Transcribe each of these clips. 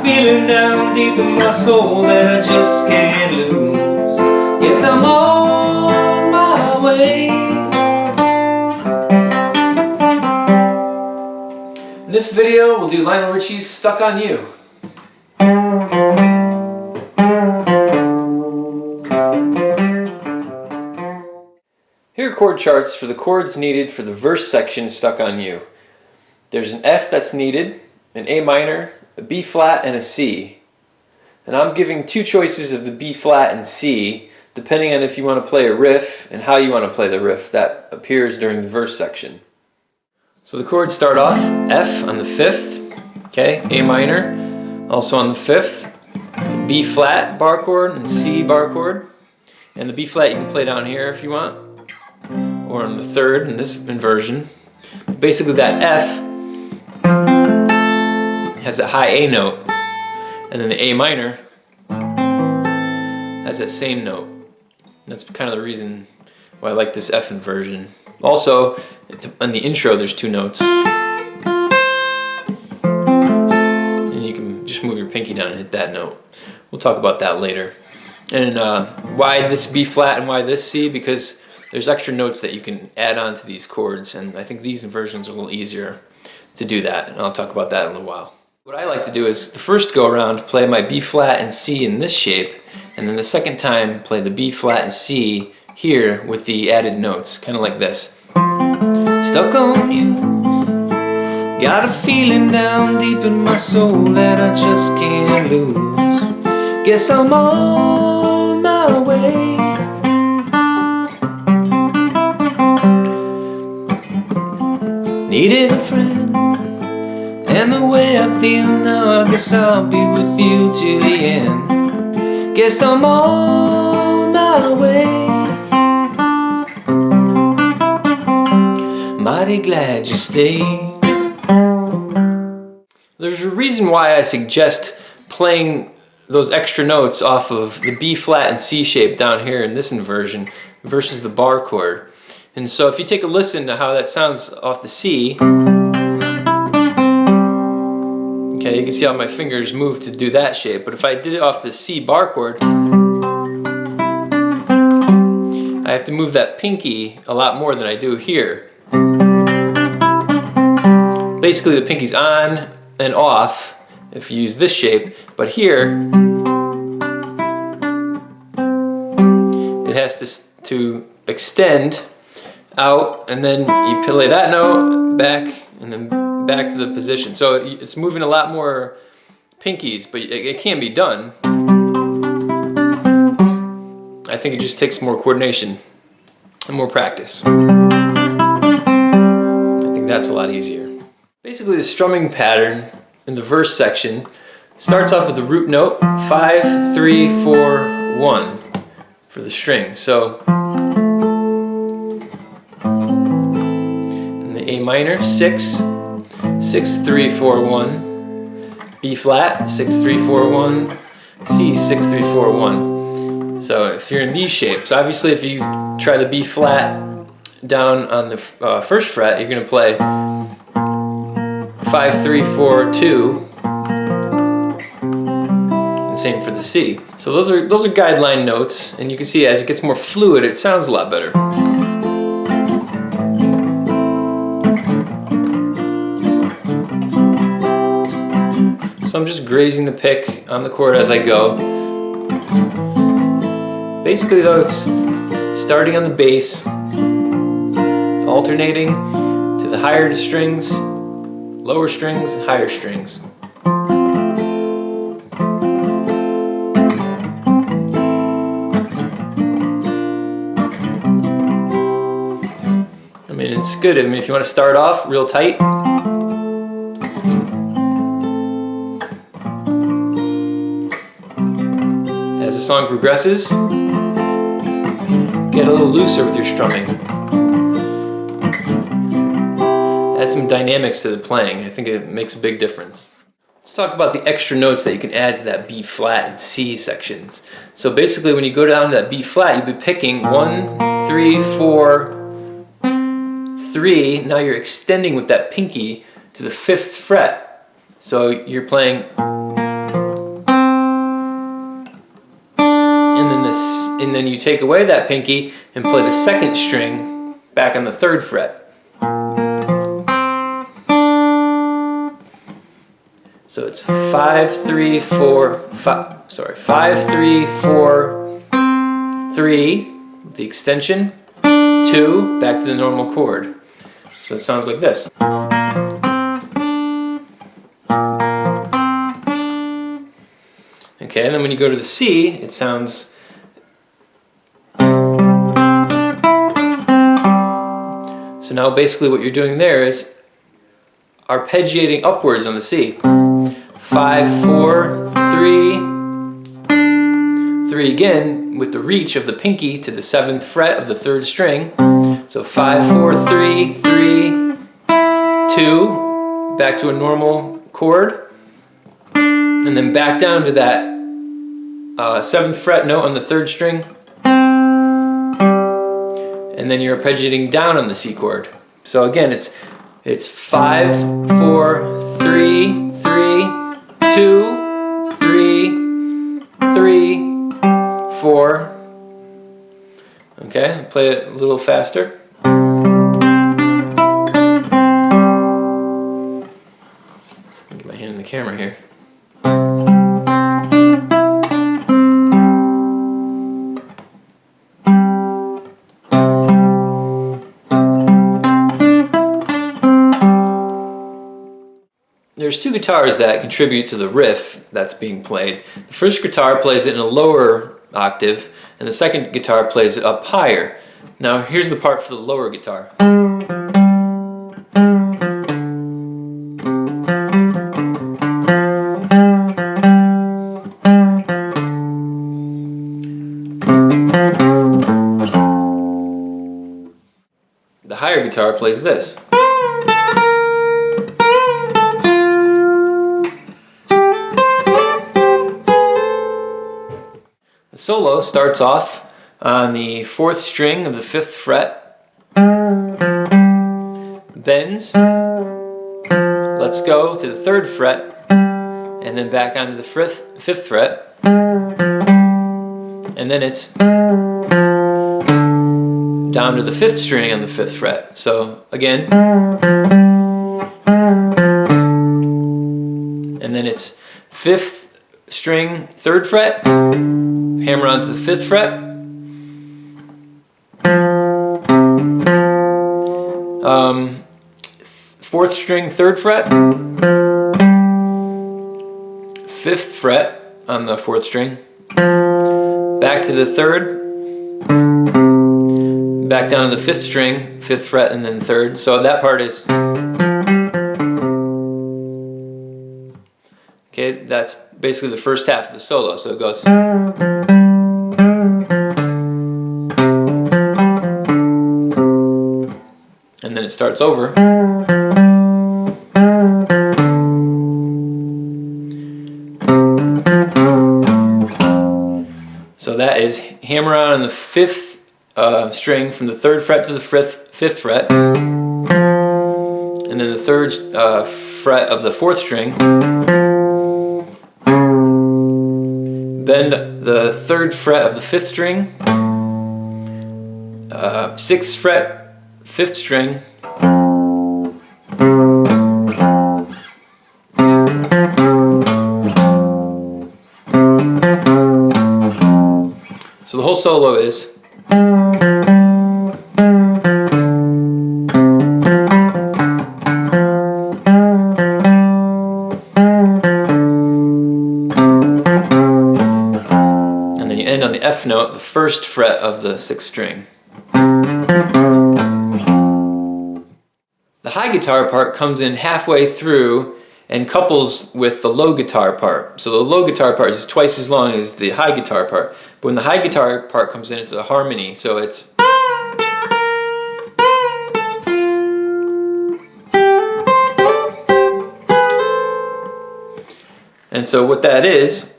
feeling down deep in my soul that I just can't lose. Yes, I'm on my way. In this video, we'll do Lionel Richie's Stuck on You. Here are chord charts for the chords needed for the verse section Stuck on You. There's an F that's needed, an A minor, a B flat, and a C. And I'm giving two choices of the B flat and C, depending on if you want to play a riff and how you want to play the riff. That appears during the verse section. So the chords start off F on the 5th, okay, A minor, also on the 5th, B flat bar chord and C bar chord. And the B flat you can play down here if you want, or on the 3rd in this inversion. Basically that F has that high A note, and then the A minor has that same note. That's kind of the reason why I like this F inversion. Also, on the intro there's two notes. And you can just move your pinky down and hit that note. We'll talk about that later. And why this B flat and why this C? Because there's extra notes that you can add on to these chords, and I think these inversions are a little easier to do that, and I'll talk about that in a little while. What I like to do is the first go around play my B flat and C in this shape, and then the second time play the B flat and C here with the added notes, kind of like this. Stuck on you, got a feeling down deep in my soul that I just can't lose. Guess I'm on my way. Needed a friend, and the way I feel now, I guess I'll be with you till the end. Guess I'm on my way. Mighty glad you stayed. There's a reason why I suggest playing those extra notes off of the B flat and C shape down here in this inversion versus the bar chord. And so if you take a listen to how that sounds off the C, okay, you can see how my fingers move to do that shape, but if I did it off the C bar chord, I have to move that pinky a lot more than I do here. Basically the pinky's on and off if you use this shape, but here it has to extend out, and then you play that note back and then back to the position. So it's moving a lot more pinkies, but it can be done. I think it just takes more coordination and more practice. I think that's a lot easier. Basically the strumming pattern in the verse section starts off with the root note 5, 3, 4, 1 for the string. So A minor, 6, 6, 3, 4, 1, B flat, 6, 3, 4, 1, C, 6, 3, 4, 1. So if you're in these shapes, obviously if you try the B flat down on the first fret, you're going to play 5, 3, 4, 2, and same for the C. So those are guideline notes, and you can see as it gets more fluid, it sounds a lot better. So I'm just grazing the pick on the chord as I go. Basically though, it's starting on the bass, alternating to the higher strings, lower strings, higher strings. I mean, it's good. I mean, if you want to start off real tight, as the song progresses, get a little looser with your strumming. Add some dynamics to the playing. I think it makes a big difference. Let's talk about the extra notes that you can add to that B flat and C sections. So basically when you go down to that B flat, you'll be picking 1, 3, 4, 3. Now you're extending with that pinky to the 5th fret. So you're playing and then you take away that pinky and play the second string back on the 3rd fret. So it's 5, 3, 4, 5, 3, 4, 3, the extension, 2, back to the normal chord. So it sounds like this. Okay, and then when you go to the C, it sounds... So now basically what you're doing there is arpeggiating upwards on the C. 5, 4, 3, 3 again with the reach of the pinky to the 7th fret of the 3rd string. So 5, 4, 3, 3, 2, back to a normal chord, and then back down to that 7th fret note on the 3rd string, and then you're arpeggiating down on the C chord. So again, it's 5, 4, 3, 3, 2, 3, 3, 4. Okay, play it a little faster. Get my hand in the camera here. There's 2 guitars that contribute to the riff that's being played. The first guitar plays it in a lower octave, and the second guitar plays it up higher. Now here's the part for the lower guitar. The higher guitar plays this. The solo starts off on the 4th string of the 5th fret, bends, lets go to the 3rd fret, and then back onto the 5th fret, and then it's down to the 5th string on the 5th fret. So again, and then it's 5th string, 3rd fret, hammer onto the 5th fret, 4th string, 3rd fret, 5th fret on the 4th string, back to the 3rd, back down to the 5th string, 5th fret, and then 3rd. So that part is... Okay, that's basically the first half of the solo. So it goes... And then it starts over. So that is hammer on the 5th string from the 3rd fret to the 5th fret, and then the 3rd fret of the 4th string, bend the 3rd fret of the 5th string, 6th fret, 5th string, so the whole solo is... And then you end on the F note, the 1st fret of the 6th string. The high guitar part comes in halfway through and couples with the low guitar part. So the low guitar part is twice as long as the high guitar part. But when the high guitar part comes in, it's a harmony. So it's... And so what that is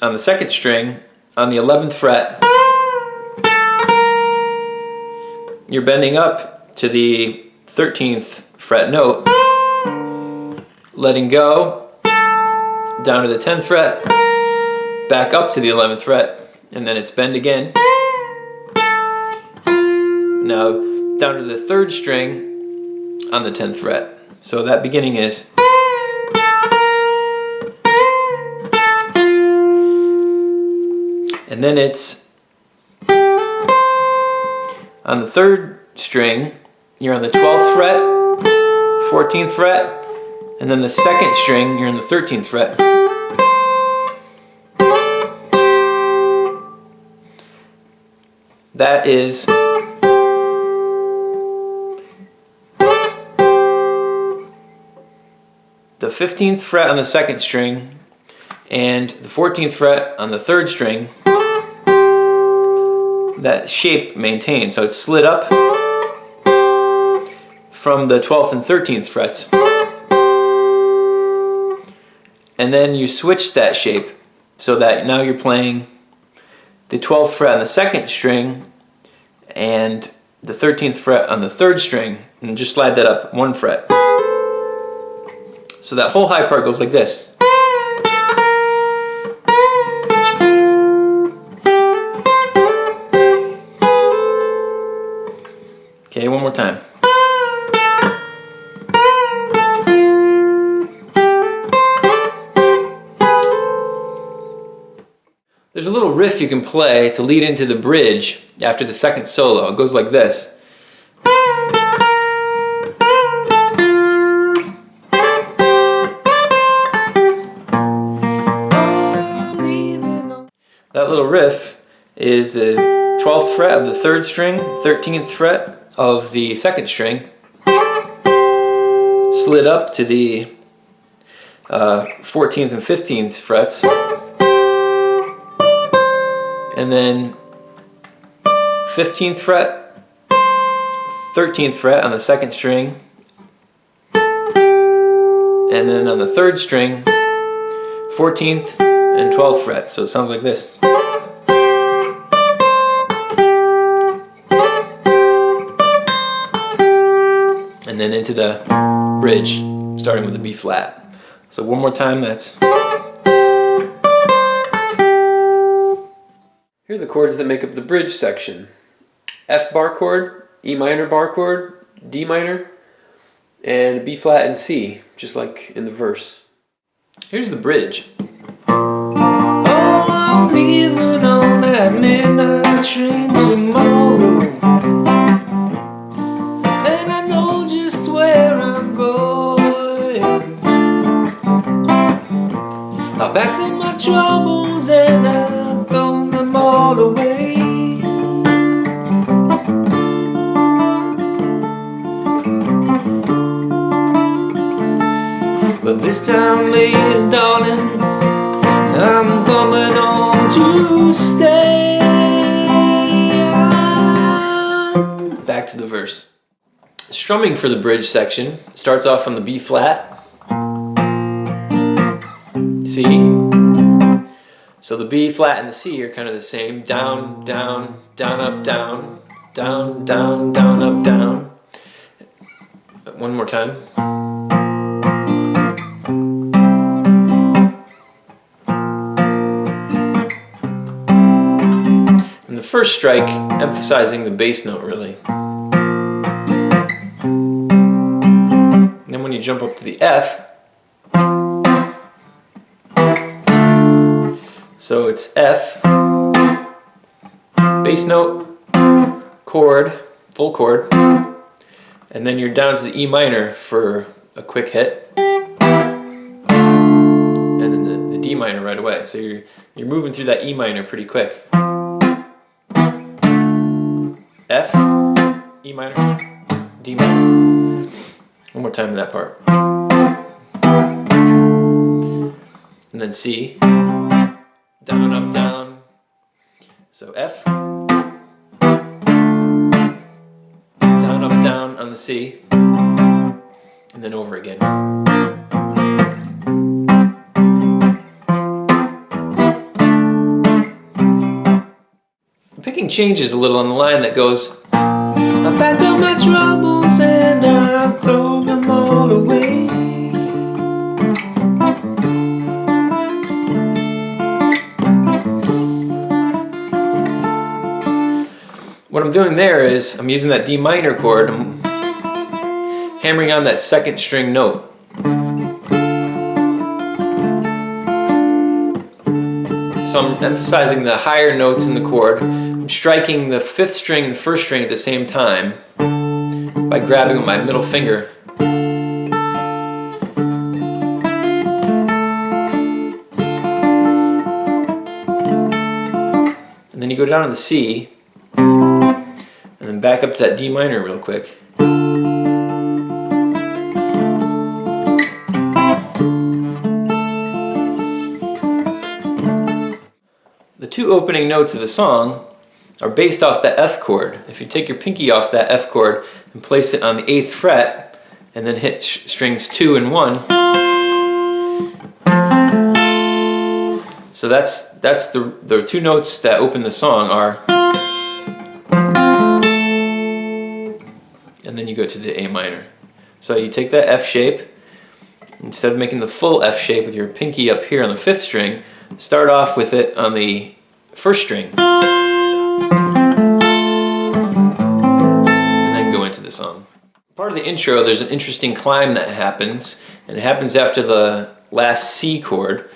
on the 2nd string, on the 11th fret, you're bending up to the 13th fret note, letting go, down to the 10th fret, back up to the 11th fret, and then it's bend again. Now down to the 3rd string on the 10th fret. So that beginning is. And then it's on the 3rd string, you're on the 12th fret, 14th fret, and then the 2nd string, you're on the 13th fret. That is the 15th fret on the 2nd string and the 14th fret on the 3rd string. That shape maintained, so it's slid up from the 12th and 13th frets. And then you switch that shape so that now you're playing the 12th fret on the 2nd string and the 13th fret on the 3rd string, and just slide that up 1 fret. So that whole high part goes like this. Okay, one more time. There's a little riff you can play to lead into the bridge after the 2nd solo. It goes like this. That little riff is the 12th fret of the 3rd string, 13th fret of the 2nd string, slid up to the 14th and 15th frets, and then 15th fret, 13th fret on the 2nd string, and then on the 3rd string, 14th and 12th fret. So it sounds like this. And then into the bridge, starting with the B flat. So one more time, that's. Here are the chords that make up the bridge section. F bar chord, E minor bar chord, D minor, and B flat and C, just like in the verse. Here's the bridge. Oh, I'm leaving on that midnight train tomorrow, and I know just where I'm going. I backed up my troubles and I thrown them all away. But this time, lady, darling, I'm coming on to stay. Back to the verse. Strumming for the bridge section starts off on the B flat, C. So the B flat and the C are kind of the same. Down, down, down, up, down, down, down, down, up, down. One more time. And the first strike emphasizing the bass note, really. And then when you jump up to the F, so it's F, bass note, chord, full chord, and then you're down to the E minor for a quick hit, and then the D minor right away. So you're moving through that E minor pretty quick. F, E minor, D minor. One more time in that part. And then C. Down, up, down. So F. Down, up, down on the C. And then over again. The picking changes a little on the line that goes, I backed up my troubles and I throw them all away. what I'm doing there is I'm using that D minor chord, I'm hammering on that second string note. So I'm emphasizing the higher notes in the chord. I'm striking the 5th string and the 1st string at the same time by grabbing with my middle finger. And then you go down to the C, and then back up to that D minor real quick. The 2 opening notes of the song are based off that F chord. If you take your pinky off that F chord and place it on the 8th fret, and then hit strings 2 and 1. So that's the 2 notes that open the song are, and then you go to the A minor. So you take that F shape, instead of making the full F shape with your pinky up here on the 5th string, start off with it on the 1st string, and then go into the song. Part of the intro, there's an interesting climb that happens, and it happens after the last C chord,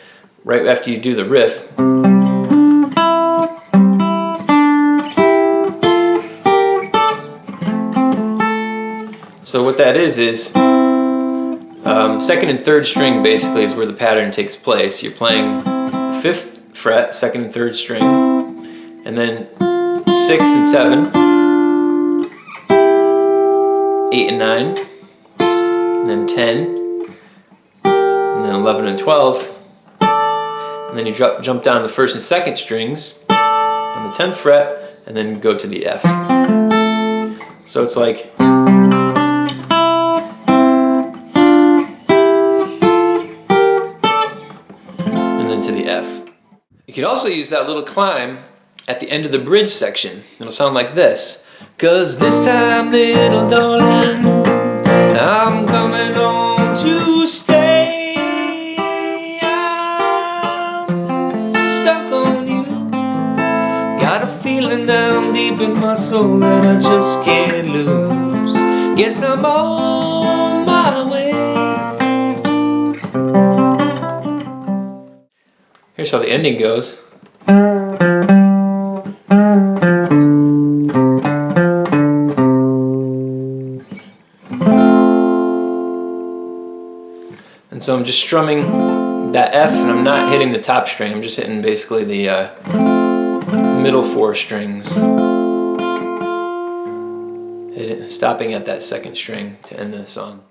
right after you do the riff. So what that is 2nd and 3rd string basically is where the pattern takes place. You're playing 5th fret, 2nd and 3rd string, and then 6 and 7, 8 and 9, and then 10, and then 11 and 12, and then you jump down the 1st and 2nd strings on the 10th fret, and then go to the F. So it's like, and then to the F. You could also use that little climb at the end of the bridge section. It'll sound like this. 'Cause this time, little darling, I'm coming home to stay. I'm stuck on you. Got a feeling down deep in my soul that I just can't lose. Guess I'm on my way. Here's how the ending goes. And so I'm just strumming that F, and I'm not hitting the top string, I'm just hitting basically the middle 4 strings. Stopping at that 2nd string to end the song.